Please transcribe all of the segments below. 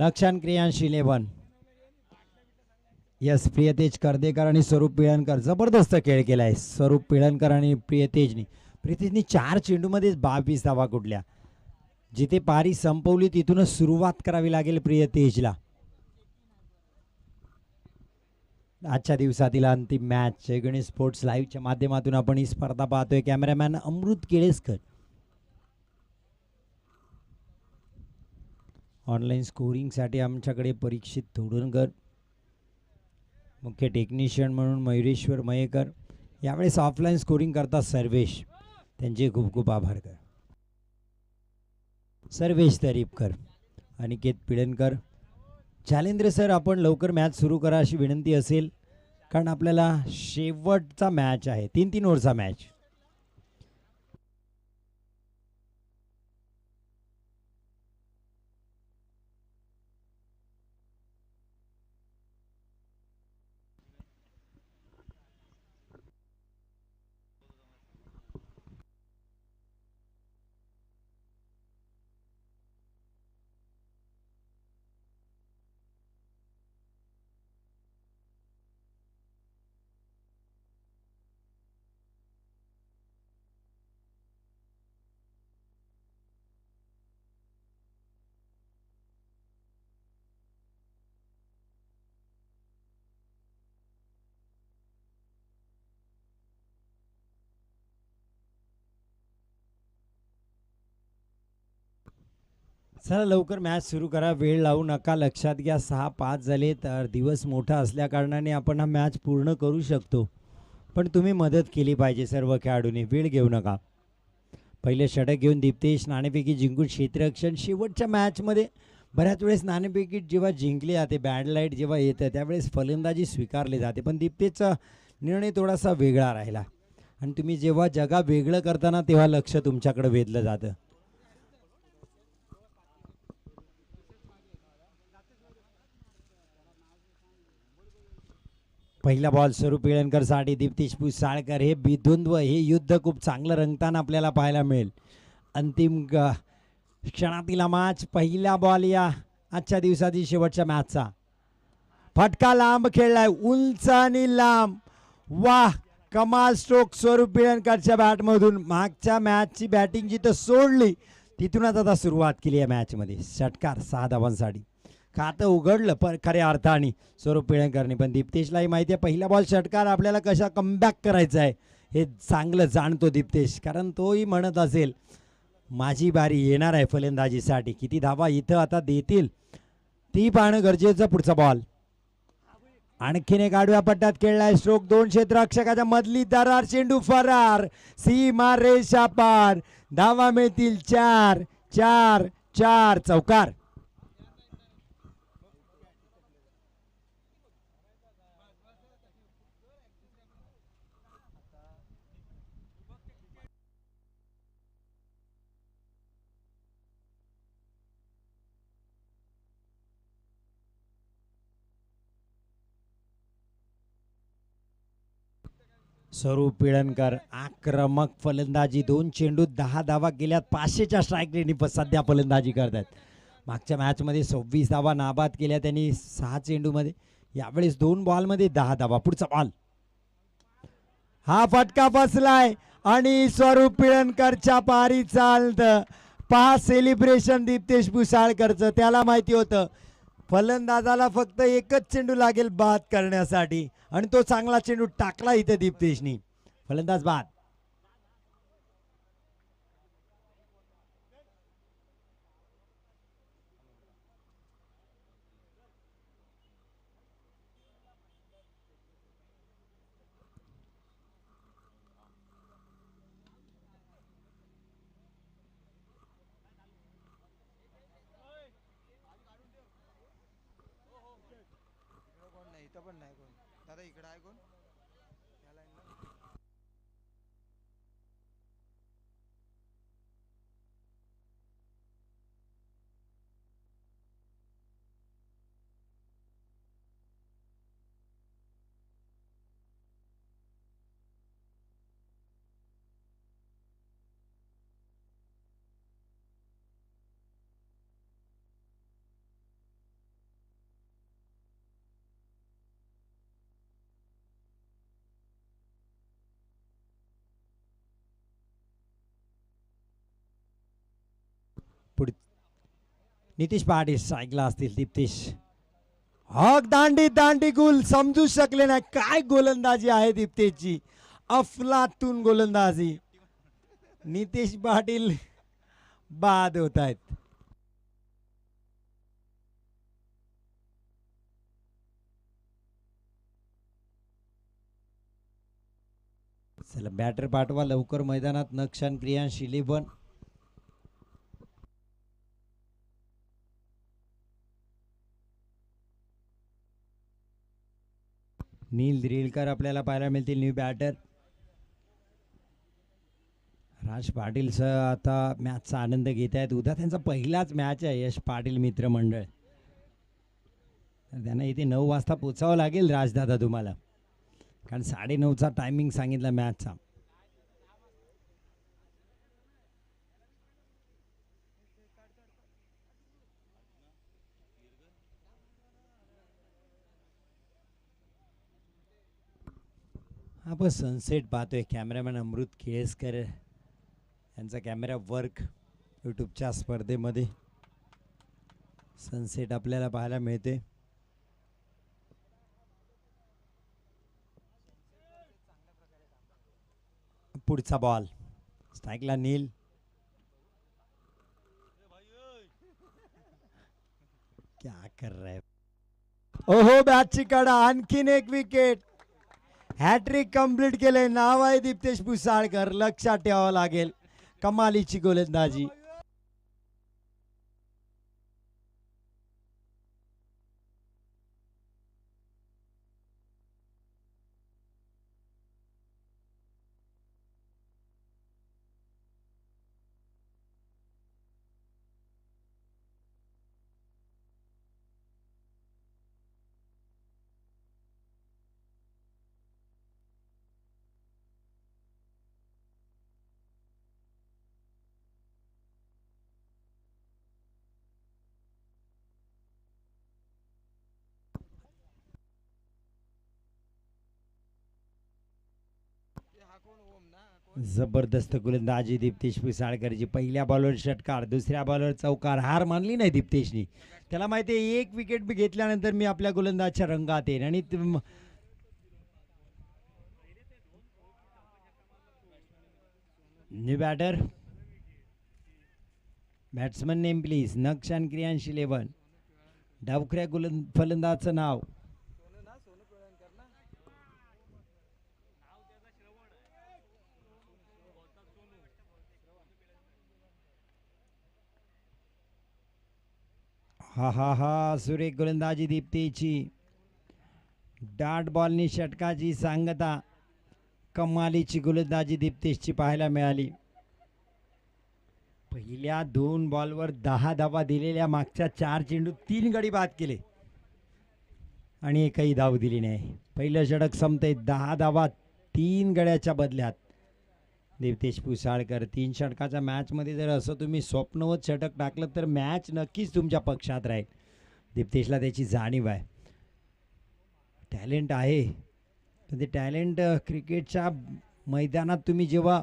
लक्षण क्रियांश 11. यस, प्रियतेज कर्देकर आणि स्वरूप पिळणकर जबरदस्त खेळ केलाय. स्वरूप पिळणकर आणि प्रियतेजनी 4 चेंडूमध्ये 22 धावा कुठल्या. जिथे पारी संपवली तिथूनच सुरुवात करावी लागेल प्रियतेजला. आजच्या दिवसातील अंतिम मॅच गणेश स्पोर्ट्स लाईव्हच्या माध्यमातून आपण ही स्पर्धा पाहतोय. कॅमेरामॅन अमृत केळेसकर. ऑनलाईन स्कोरिंगसाठी आमच्याकडे परीक्षित तोडणकर, मुख्य टेक्निशियन म्हणून मयुरेश्वर मयेकर. यावेळेस ऑफलाईन स्कोरिंग करतात सर्वेश, त्यांचे खूप खूप आभार कर. सर्वेश दरीपकर, अनिकेत पिळणकर. शैलेंद्र सर, आपण लवकर मॅच सुरू करा अशी विनंती असेल, कारण आपल्याला शेवटचा मॅच आहे, 3-3 ओव्हरचा मॅच. चला लवकर मॅच सुरू करा, वेळ लावू नका. लक्षात घ्या 6-5 झाले, तर दिवस मोठा असल्या कारणाने आपण हा मॅच पूर्ण करू शकतो, पण तुम्ही मदत केली पाहिजे सर्व खेळाडूंनी. वेळ घेऊ नका. पहिले षटक घेऊन दीप्तेश नाणेफेकी जिंकून क्षेत्ररक्षण. शेवटच्या मॅचमध्ये बऱ्याच वेळेस नाणेफेकी जेव्हा जिंकली जाते, बॅड लाईट जेव्हा येतं त्यावेळेस फलंदाजी स्वीकारली जाते, पण दीप्तेशचा निर्णय थोडासा वेगळा राहिला. आणि तुम्ही जेव्हा जगा वेगळं करताना तेव्हा लक्ष तुमच्याकडे वेधलं जातं. पहिला बॉल स्वरूप पिळणकर साठी. दीप्तेश पुसाळकर. हे बिद्वंद्व, हे युद्ध खूप चांगलं रंगताना आपल्याला पाहायला मिळेल. अंतिम क्षणातील मॅच. पहिला बॉल या आजच्या दिवसातील शेवटच्या मॅचचा. फटका लांब खेळलाय, उंच आणि लांब. वाह, कमाल स्ट्रोक स्वरूप पिळणकरच्या बॅटमधून. मागच्या मॅचची बॅटिंग जिथं सोडली तिथूनच आता सुरुवात केली आहे मॅचमध्ये. षटकार 6 धावांसाठी. खातं उघडलं पण खऱ्या अर्थाने स्वरूप पिळणकरने. पण दीप्तेशलाही माहिती आहे पहिला बॉल षटकार आपल्याला कशा कमबॅक करायचा आहे हे चांगलं जाणतो दीप्तेश, कारण तोही म्हणत असेल माझी बारी येणार आहे फलंदाजीसाठी. किती धावा इथं आता देतील ती पाहणं गरजेचं. पुढचा बॉल आणखीन एक आडव्या पट्ट्यात खेळलाय. स्ट्रोक 2 क्षेत्ररक्षकाच्या मधली दरार. चेंडू फरार, सीमा रेषा पार. धावा मिळतील 4 4 4. चौकार. स्वरूप पिळणकर आक्रमक फलंदाजी. 2 चेंडूत 10 धावा केल्यात. 500च्या स्ट्राईक रेटनी सध्या फलंदाजी करतात. मागच्या मॅचमध्ये 26 धावा नाबाद केल्या त्यांनी 6 चेंडूमध्ये. यावेळेस 2 बॉलमध्ये 10 धावा. पुढचा बॉल. हा फटका बसलाय आणि स्वरूप पिळणकरच्या पारी चालत. पहा सेलिब्रेशन दीप्तेश पुसाळकरचं. त्याला माहिती होतं फलंदाजाला फक्त एकच चेंडू लागेल बाद करण्यासाठी, आणि तो चांगला चेंडू टाकला इथे दीप्तेशनी. फलंदाज बाद. पुढे नितीश पाटील स्ट्राईकला असतील. दीप्तेश हक दांडी दांडी गुल समजू शकले नाही. काय गोलंदाजी आहे दीप्तेशची, अफलातून गोलंदाजी. नितीश पाटील बाद होत आहेत. चला बॅटर पाठवा लवकर मैदानात. नक्षान क्रियांश 11. नील द्रिलकर आपल्याला पाहायला मिळतील न्यू बॅटर. राज पाटील सह आता मॅचचा आनंद घेत आहेत. उद्या त्यांचा पहिलाच मॅच आहे यश पाटील मित्रमंडळ. त्यांना इथे 9 वाजता पोचावं लागेल राजदादा तुम्हाला, कारण 9:30चा टायमिंग सांगितला मॅचचा. आपण सनसेट पाहतोय. कॅमेरामॅन अमृत केळसकर यांचा कॅमेरा वर्क यूट्यूबच्या स्पर्धेमध्ये सनसेट आपल्याला पाहायला मिळते. पुढचा बॉल स्ट्राईकला नील. क्या कर रहा है. ओहो बॅटची कडा, आणखीन एक विकेट. हॅट्रिक कंप्लीट केले. नाव आहे दीप्तेश पुसाळकर. लक्षात ठेवावं लागेल. कमालीची गोलंदाजी. जबरदस्त गोलंदाजी दीप्तेश पिसाळकरची. पहिल्या बॉलवर षटकार, दुसऱ्या बॉलवर चौकार. हार मानली नाही दीप्तेशनी. त्याला माहिती आहे एक विकेट बी घेतल्यानंतर मी आपल्या गोलंदाजच्या रंगात येईन. आणि new batter batsman name please. Nakshan Kriyansh 11. डावखऱ्या फलंदाजचं नाव हा हा हा. सुरेख गोलंदाजी दीप्तीची. डाट बॉलनी षटकाची सांगता. कमालीची गोलंदाजी दीप्तेशची पाहायला मिळाली. पहिल्या 2 बॉलवर 10 धावा दिलेल्या. मागच्या 4 चेंडू 3 गडी बाद केले आणि एकही धाव दिली नाही. पहिलं षटक संपते. 10 धावा 3 गड्याच्या बदल्यात. दीप्तेश पुसाळकर 3 षटकाच्या मॅचमध्ये जर असं तुम्ही स्वप्नवत षटक टाकलं तर मॅच नक्कीच तुमच्या पक्षात राहील. दीप्तेशला त्याची जाणीव आहे. टॅलेंट आहे, पण ते टॅलेंट क्रिकेटच्या मैदानात तुम्ही जेव्हा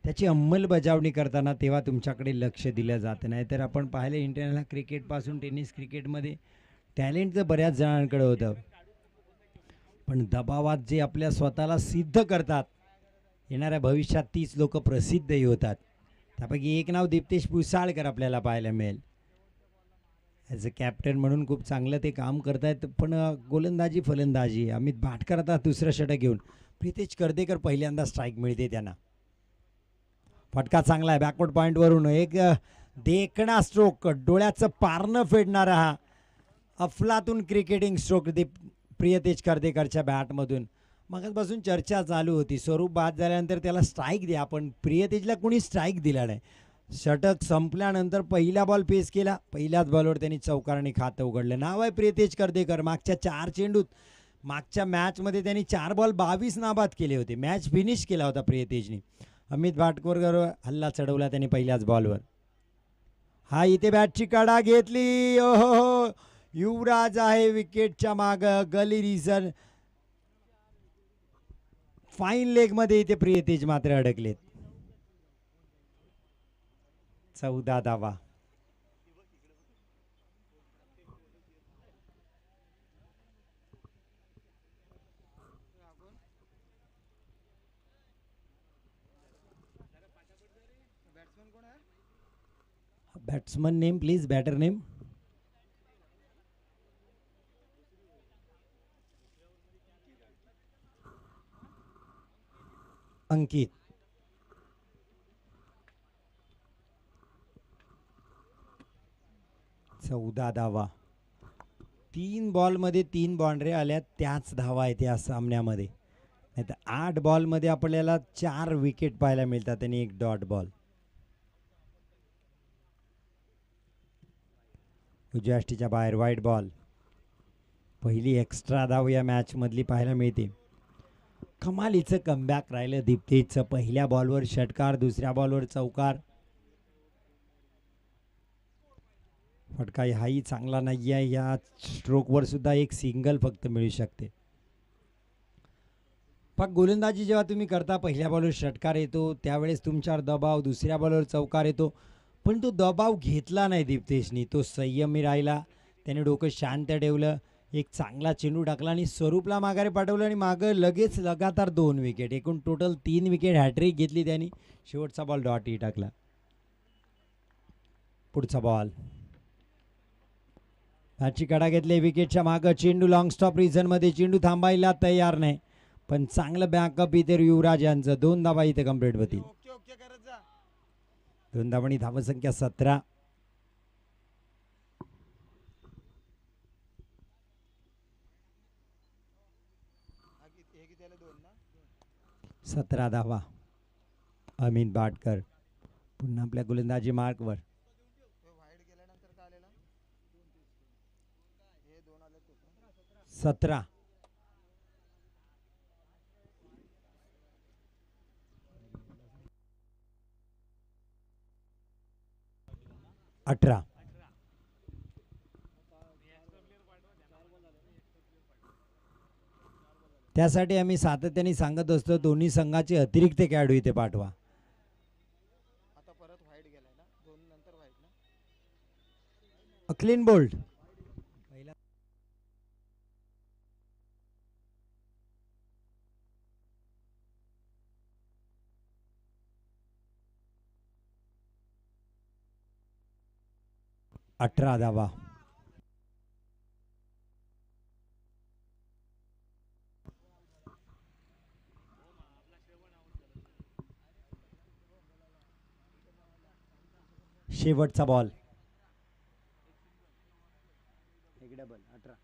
त्याची अंमलबजावणी करताना तेव्हा तुमच्याकडे लक्ष दिलं जातं. नाही तर आपण पाहिलं इंटरनॅशनल क्रिकेटपासून टेनिस क्रिकेटमध्ये टॅलेंट तर बऱ्याच जणांकडे होतं, पण दबावात जे आपल्या स्वतःला सिद्ध करतात येणाऱ्या भविष्यात तीच लोक प्रसिद्धही होतात. त्यापैकी एक नाव दीप्तेश पुसाळकर आपल्याला पाहायला मिळेल. ॲज अ कॅप्टन म्हणून खूप चांगलं ते काम करतायत. पण गोलंदाजी फलंदाजी अमित भाटकर आता दुसरं षटक घेऊन. प्रितेश कर्देकर पहिल्यांदा स्ट्राईक मिळते त्यांना. फटका चांगला आहे बॅकवर्ड पॉईंटवरून. एक देखणा स्ट्रोक, डोळ्याचं पारणं फेडणारा हा अफलातून क्रिकेटिंग स्ट्रोक प्रितेश कर्देकरच्या बॅटमधून. मगाचपासून चर्चा चालू होती स्वरूप बाद झाल्यानंतर त्याला स्ट्राईक द्या, पण प्रितेशला कोणी स्ट्राईक दिला नाही. षटक संपल्यानंतर पहिला बॉल पेस केला. पहिल्याच बॉलवर त्यांनी चौकाराने खातं उघडलं. नाव आहे प्रितेश कर्देकर. मागच्या 4 चेंडूत मागच्या मॅचमध्ये त्यांनी 4 बॉल 22 नाबाद केले होते. मॅच फिनिश केला होता प्रितेशने. अमित भाटकोरकर हल्ला चढवला त्यांनी पहिल्याच बॉलवर. हा इथे बॅटची कडा घेतली. ओहो युवराज आहे विकेटच्या माग. गली रिझन फाईन लेग मध्ये इथे प्रितेश मात्र अडकलेत. 14 धावा. Batsman name please, batter name. Ankit. 14 धावा. 3 बॉलमध्ये 3 बाउंड्री आल्या, त्याच धावा आहेत या सामन्यामध्ये. नाही तर 8 बॉलमध्ये आपल्याला 4 विकेट पाहायला मिळतात आणि 1 डॉट बॉल. उजव्या अष्टीच्या बाहेर वाईट बॉल. पहिली एक्स्ट्रा धाव या मॅच मधली पाहायला मिळते. कमालीचं कमबॅक राहिलं दीप्तेशचं. पहिल्या बॉलवर षटकार, दुसऱ्या बॉलवर चौकार. फटका हाही चांगला नाही आहे. या स्ट्रोकवर सुद्धा एक सिंगल फक्त मिळू शकते. फक्त गोलंदाजी जेव्हा तुम्ही करता, पहिल्या बॉलवर षटकार येतो त्यावेळेस तुमच्यावर दबाव, दुसऱ्या बॉलवर चौकार येतो, पण तो दबाव घेतला नाही दीप्तेशनी. तो संयमी राहिला, त्याने डोकं शांत ठेवलं, एक चांगला चेंडू टाकला आणि स्वरूपला माघारी पाठवलं आणि मागं लगेच लगातार 2 विकेट. एकूण टोटल 3 विकेट हॅट्रिक घेतली त्यांनी. शेवटचा बॉल डॉटही टाकला. पुढचा बॉल. मॅचची कडा घेतली विकेटच्या मागं. चेंडू लॉंग स्टॉप रिझनमध्ये, चेंडू थांबायला तयार नाही, पण चांगलं बॅकअप इथे युवराज यांचं. 2 धावा इथे कंप्लीट होतील. 2 धावांनी धावसंख्या 17. सतरा धावा. अमित बाटकर पुन्हा आपल्या गोलंदाजी मार्कवर. 17. 18. त्यासाठी आम्ही सातत्याने सांगत असतो, दोन्ही संघाचे अतिरिक्त खेळाडू इथे पाठवा. Clean bowled. अठरा धावा. शेवटचा बॉल. एक डबल. 18.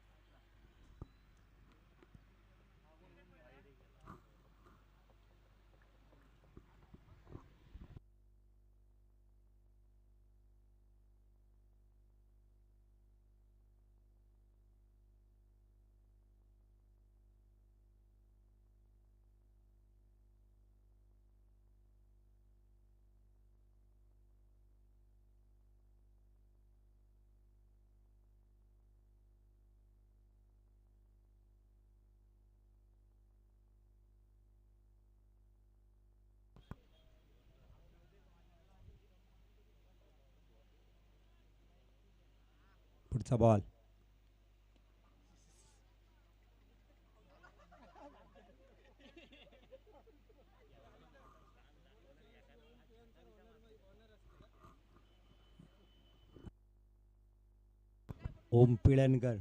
पुढचा बॉल. ओम पिळणकर.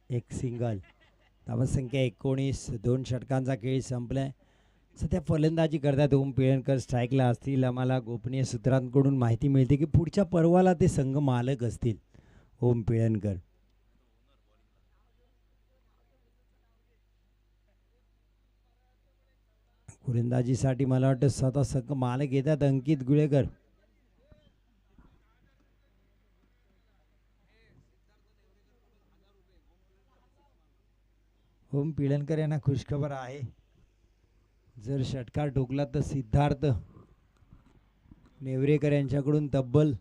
एक सिंगल. धावसंख्या 19. 2 षटकांचा खेळ संपलाय. सध्या फलंदाजी करतात ओम पिळणकर. स्ट्राईकला असतील. आम्हाला गोपनीय सूत्रांकडून माहिती मिळते की पुढच्या पर्वाला ते संघ मालक असतील. ओम पिळणकर. गोलंदाजीसाठी मला वाटतं स्वतः संघ मालक येतात. अंकित गुळेकर. ओम पिळणकर यांना खुशखबर आहे. जर षटकार ठोकला तर सिद्धार्थ नेवरेकर यांच्याकडून तब्बल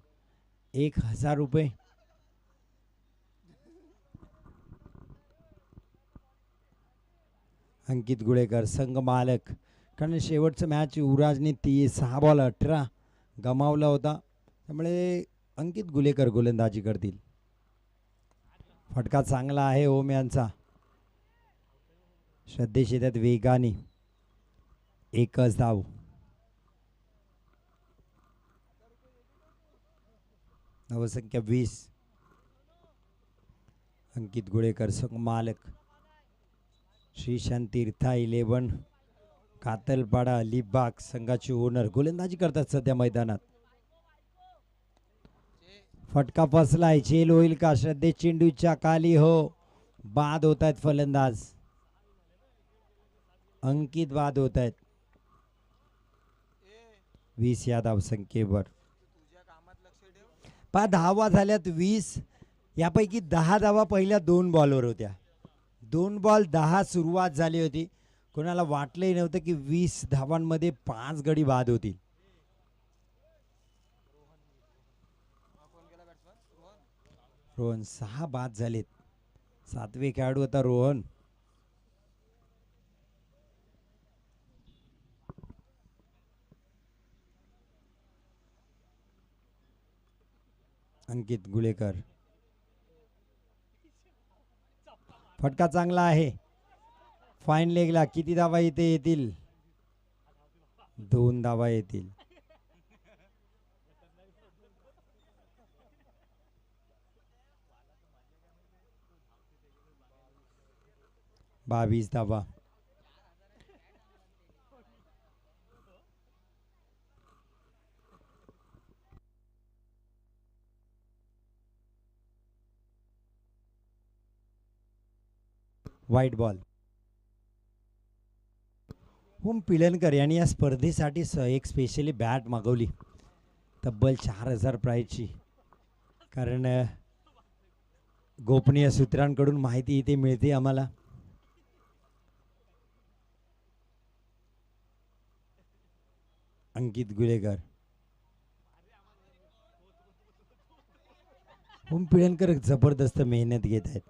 1000 रुपये. अंकित गुळेकर संघ मालक. कारण शेवटचं मॅच युवराजने 6 बॉल 18 गमावला होता, त्यामुळे अंकित गुळेकर गोलंदाजी करतील. फटका चांगला आहे ओम यांचा. श्रद्धेश येतात वेगाने. एकच धाव. धावसंख्या 20. अंकित गुळेकर संघ मालक, श्रीशांत तीर्था 11, कातलपाडा अलिबाग संघाचे ओनर गोलंदाजी करतात सध्या मैदानात. फटका फसलाय, चेल होईल का? श्रद्धे चेंडूच्या खाली हो, बाद होत आहेत फलंदाज. अंकित बाद होत आहेत 20 या धावसंख्येवर. धावा झाल्यात 20, यापैकी 10 धावा पहिल्या 2 बॉलवर होत्या. 2 बॉल 10 सुरुवात झाली होती. कोणाला वाटलंही नव्हतं की 20 धावांमध्ये 5 गडी बाद होतील. रोहन 6 बाद झालेत. 7वे खेळाडू होता रोहन. अंकित गुळेकर, फटका चांगला आहे. फाईन लेगला किती धावा इथे येतील? 2 धावा येतील. बावीस धावा. White ball. ओम पिळणकर यांनी या स्पर्धेसाठी एक स्पेशली बॅट मागवली, तब्बल 4000 प्राईजची. कारण गोपनीय सूत्रांकडून माहिती इथे मिळते आम्हाला. अंकित गुळेकर, ओम पिळणकर जबरदस्त मेहनत घेत आहेत.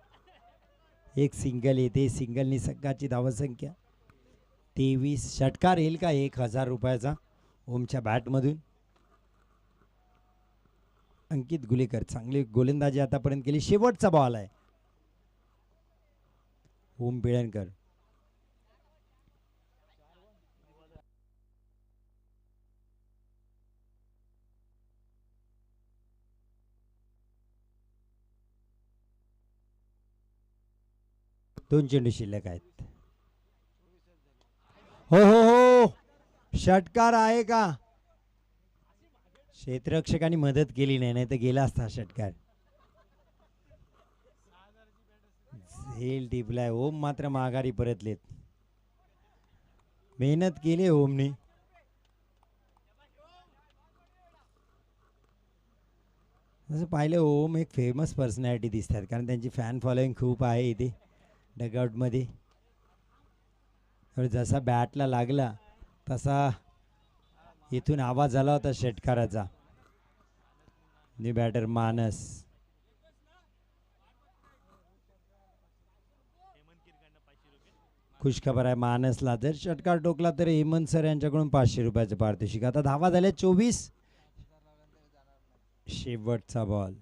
एक सिंगल येते, सिंगलनी संघाची धावसंख्या 23. षटकार येईल का 1000 रुपयाचा ओमच्या बॅटमधून? अंकित गुळेकर चांगली गोलंदाजी आतापर्यंत केली. शेवटचा बॉल आहे. ओम पिळणकर, दोन चेंडू शिल्लक आहेत. हो हो हो, षटकार आहे का? क्षेत्ररक्षकांनी मदत केली नाही, नाही तर गेला असता षटकार. झेल टिपलाय. ओम मात्र माघारी परतलेत. मेहनत केली ओमने. जसं पाहिलं, ओम एक फेमस पर्सनॅलिटी दिसतात, कारण त्यांची फॅन फॉलोईंग खूप आहे इथे डगआउटमध्ये. तर जसा बॅटला लागला तसा इथून आवाज आला होता षटकाराचा. न्यू बॅटर मानस. खुशखबर आहे मानसला, जर षटकार टोकला तर हेमंत सर यांच्याकडून 500 रुपयाचं पारितोषिक. आता धावा झाल्या 24. शेवटचा बॉल.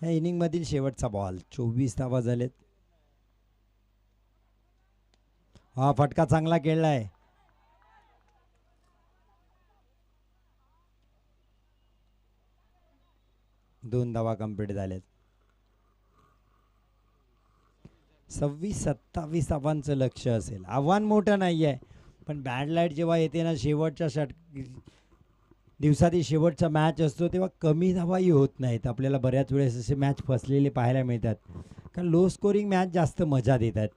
या इनिंग मधील शेवटचा बॉल. 24 धावा झालेत. हा फटका चांगला खेळलाय. दोन धावा कंप्लीट झाल्यात. 26-27 धावांचं लक्ष असेल. आव्हान मोठं नाही आहे, पण बॅड लाईट जेव्हा येते ना, शेवटच्या दिवसातील शेवटचा मॅच असतो, तेव्हा कमी धावाही होत नाहीत. आपल्याला बऱ्याच वेळेस असे मॅच फसलेले पाहायला मिळतात, कारण लो स्कोरिंग मॅच जास्त मजा देतात.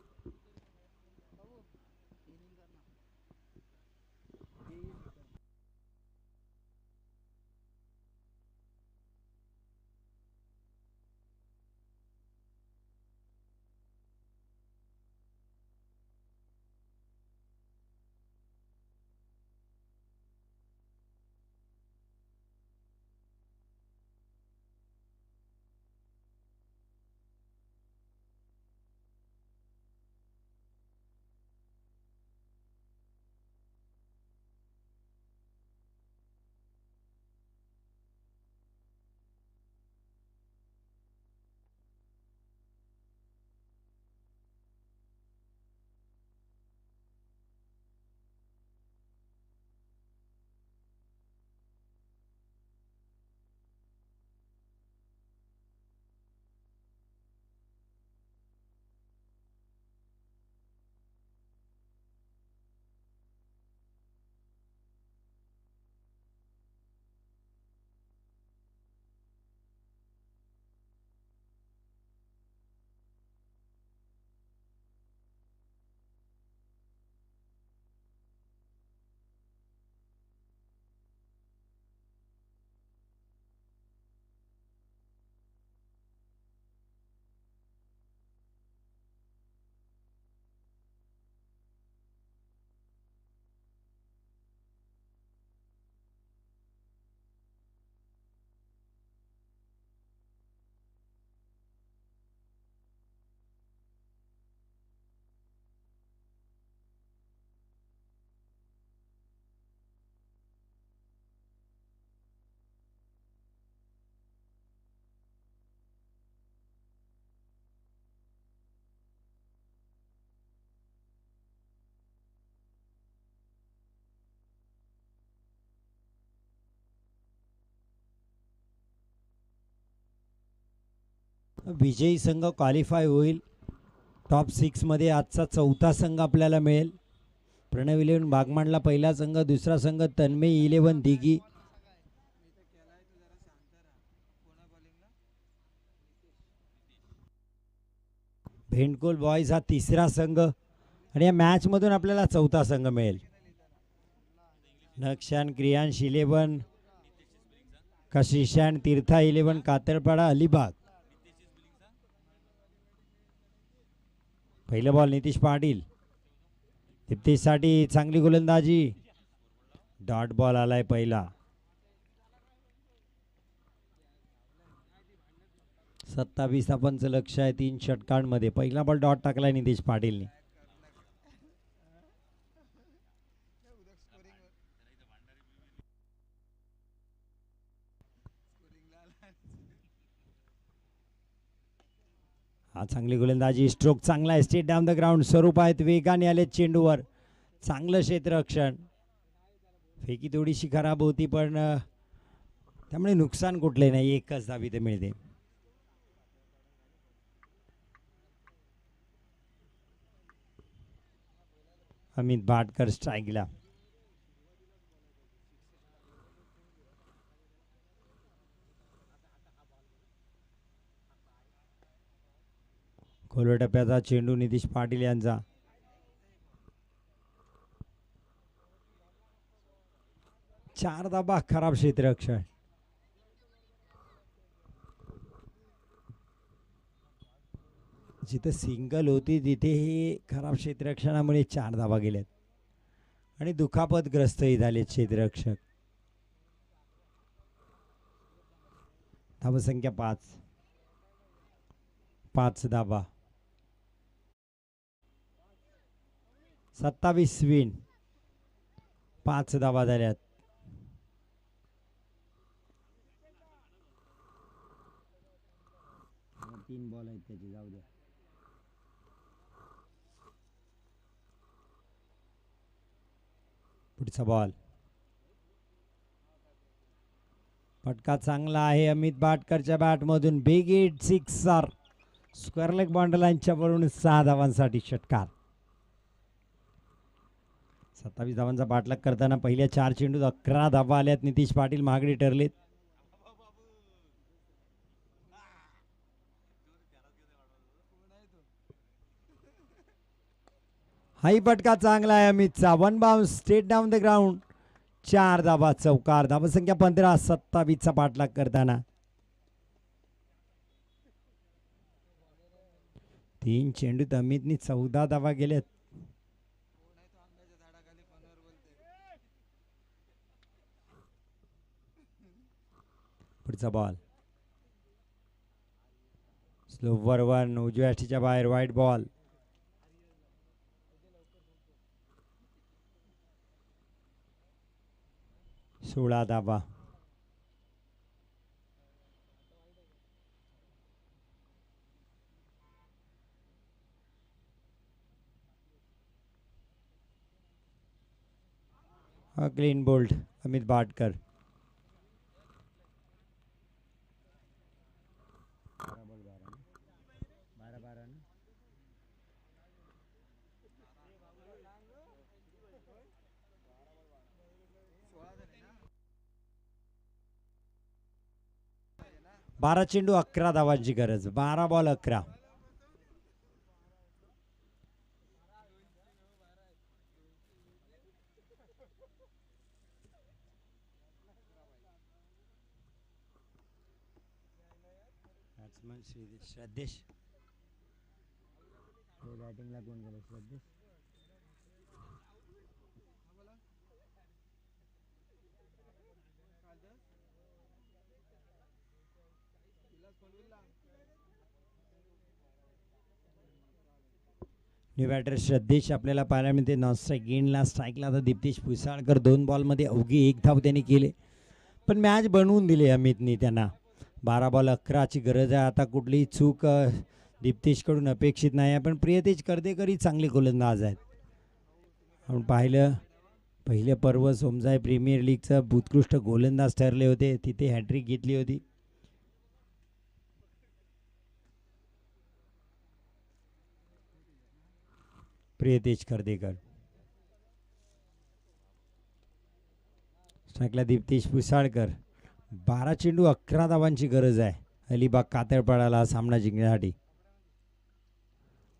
विजयी संघ क्वालिफाय होईल. टॉप 6 मध्ये आजचा चौथा संघ आपल्याला मिळेल. प्रणव 11 बागमांडला पहिला संघ, दुसरा संघ तन्मय 11 दिघी, भेंडकोल बॉयज हा तिसरा संघ आणि या मॅच मधून आपल्याला चौथा संघ मिळेल. नक्षान क्रियांश 11, कशिशान तीर्था 11, कातरपाडा अलिबाग. पहिला बॉल नितीश पाटील, दीप्तीसाठी चांगली गोलंदाजी, डॉट बॉल आलाय पहिला. 27 धावांचं लक्ष आहे 3 षटकांमध्ये. पहिला बॉल डॉट टाकलाय नितीश पाटीलने. हा चांगली गोलंदाजी, स्ट्रोक चांगला आहे, स्टेट डाऊन द ग्राउंड. स्वरूप आहेत वेगाने आले चेंडूवर, चांगलं क्षेत्ररक्षण. फेकी थोडीशी खराब होती पण त्यामुळे नुकसान कुठले नाही, एकच धाव इथे मिळते. अमित भाटकर स्ट्राईकला. खोल टप्प्याचा चेंडू नितीश पाटील यांचा. चार धाबा, खराब क्षेत्ररक्षण. जिथे सिंगल होती तिथे हे खराब क्षेत्ररक्षणामुळे 4 धाबा गेल्यात आणि दुखापतग्रस्तही झाले क्षेत्ररक्षक. धावसंख्या 5 धाबा. 27 विन, 5 धाबा झाल्यात. तीन बॉल आहेत त्याचे, जाऊ द्या. पुढचा बॉल, फटका चांगला आहे अमित भाटकरच्या बॅटमधून. Big hit, sixer, square leg बॉन्डलाईनच्या वरून 6 धावांसाठी षटकार. 27 धावांचा पाठलाग करताना पहिल्या 4 चेंडूत 11 धावा आल्यात. नितीश पाटील महागडे ठरलेत. हाही फटका चांगला आहे अमितचा. 1 bounce, state down the ground. 4 धावा, चौकार. धावसंख्या 15. 27चा पाठलाग करताना 3 चेंडूत अमितनी 14 धावा गेल्यात. पुढचा बॉल, स्लोवर 1, उजव्या अष्टीच्या बाहेर, वाईट बॉल. सोळा धावा. Clean bowled Amit Bhatkar. बारा चेंडू 11 धावांची गरज. 12 बॉल 11. श्रद्धेश बॅटिंगला कोण गेलं? श्रद्धेश. न्यू बॅटर श्रद्धेश आपल्याला पाहायला मिळते. नॉन स्ट्राईक गेंडला, स्ट्राईकला आता दीप्तेश पुसाळकर. 2 बॉलमध्ये अवघी 1 धाव त्यांनी केले पण मॅच बनवून दिली अमितनी त्यांना. 12 बॉल 11ची गरज आहे. आता कुठलीही चूक दीप्तेशकडून अपेक्षित नाही आहे पण प्रियतेश कर्देकरही चांगले गोलंदाज आहेत. आपण पाहिलं पहिलं पर्व सोमजाय प्रीमियर लीगचं उत्कृष्ट गोलंदाज ठरले होते, तिथे हॅट्रिक घेतली होती. प्रियतेश कर्देकर. स्ट्राईकला दीप्तेश पुसाळकर. 12 चेंडू 11 धावांची गरज आहे अलिबाग कातळपाडाला सामना जिंकण्यासाठी.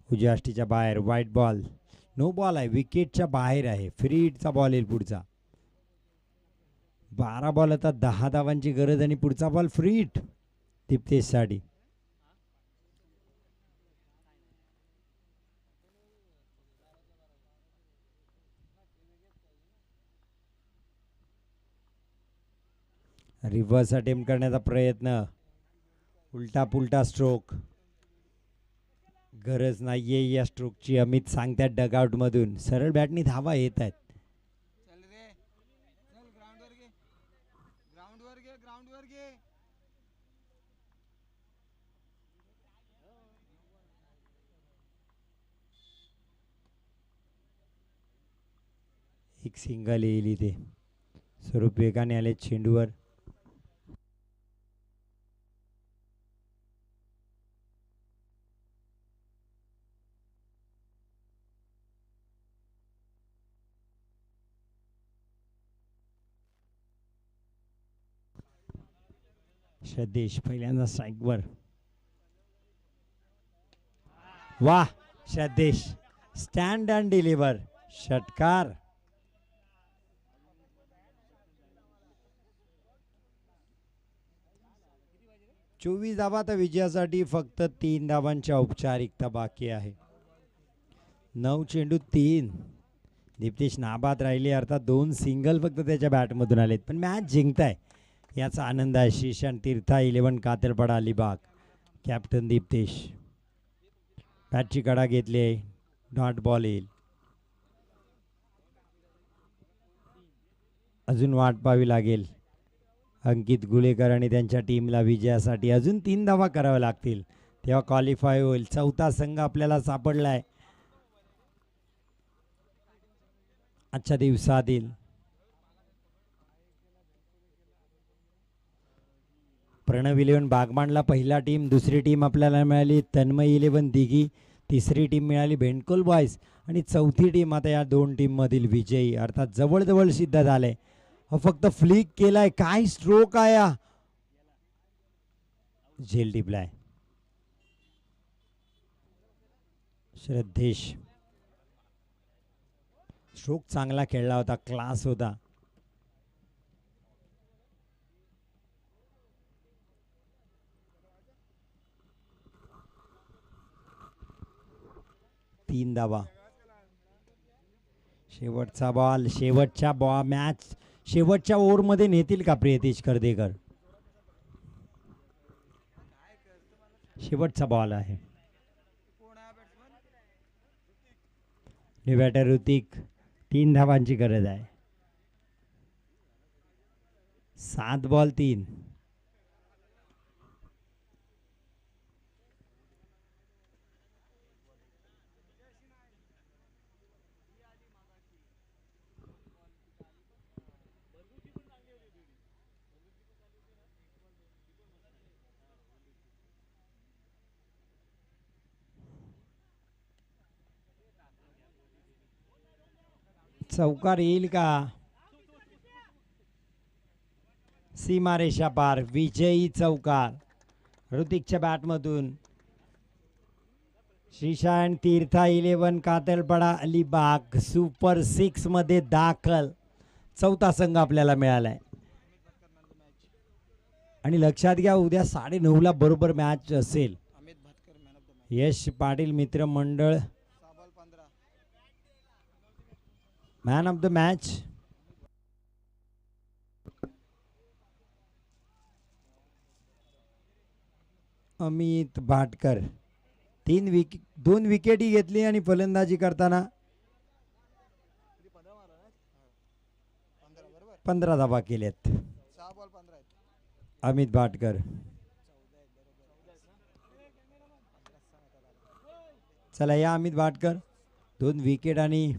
उजव्या अष्टीच्या बाहेर व्हाईट बॉल. नो बॉल आहे, विकेटच्या बाहेर आहे. फ्री हिटचा बॉल येईल पुढचा. 12 बॉल आता 10 धावांची गरज आणि पुढचा बॉल फ्री हिट दीप्तेशसाठी. रिव्हर्स अटेम्प्ट करण्याचा प्रयत्न. उलटा पुलटा स्ट्रोक. गरज नाहीये या स्ट्रोकची. अमित सांगतात डगआउट मधून. सरळ बॅटनी धावा येत आहेत. एक सिंगल येईल इथे. स्वरूप वेगाने आले चेंडूवर. श्रद्धेश पहिल्यांदा स्ट्राईकवर. वाह श्रद्धेश. Stand and deliver. षटकार. चोवीस धावा तर विजयासाठी फक्त 3 धावांची औपचारिकता बाकी आहे. 9 चेंडू 3. दीप्तेश नाबाद राहिले, अर्थात 2 सिंगल फक्त त्याच्या बॅटमधून आलेत, पण मॅच जिंकताय याचा आनंद आहे. श्रीशांत तीर्था 11 कातळपाडा अलिबाग. कॅप्टन दीप्तेश. बॅटची कडा घेतली आहे. डॉट बॉल येईल. अजून वाट पाहावी लागेल अंकित गुलेकर आणि त्यांच्या टीमला विजयासाठी. अजून 3 धावा कराव्या लागतील तेव्हा क्वालिफाय होईल. चौथा संघ आपल्याला सापडलाय आजच्या दिवसातील. प्रणव 11 बागमांडला पहिला टीम. दुसरी टीम आपल्याला मिळाली तन्मय 11 दिघी. तिसरी टीम मिळाली भेंडकोल बॉयज आणि चौथी टीम आता या 2 टीम मधील विजयी, अर्थात जवळ सिद्ध झाले. फक्त फ्लिक केलाय. काय स्ट्रोक आहे. झेल टिपलाय. श्रद्धेश. स्ट्रोक चांगला खेळला होता, क्लास होता. तीन धावा. शेवटचा बॉल. मॅच शेवटच्या ओव्हरमध्ये नेतील का प्रियतेश कर्देकर? शेवटचा बॉल आहे. बॅटर ऋतिक. 3 धावांची गरज आहे. 7 बॉल 3. चौकार येईल का? सीमारेषा पार. विजयी चौकार ऋतिकच्या बॅटमधून. श्रीशांत तीर्था 11 कातळपाडा अलिबाग सुपर 6 मध्ये दाखल. चौथा संघ आपल्याला मिळालाय. आणि लक्षात घ्या उद्या 9:30 बरोबर मॅच असेल. यश पाटील मित्र मंडळ man of the match. Amit Bhatkar. 2 विकेटी घेतली आणि फलंदाजी करताना 15 धावा केल्यात अमित भाटकर. चला या अमित भाटकर. 2 विकेट आणि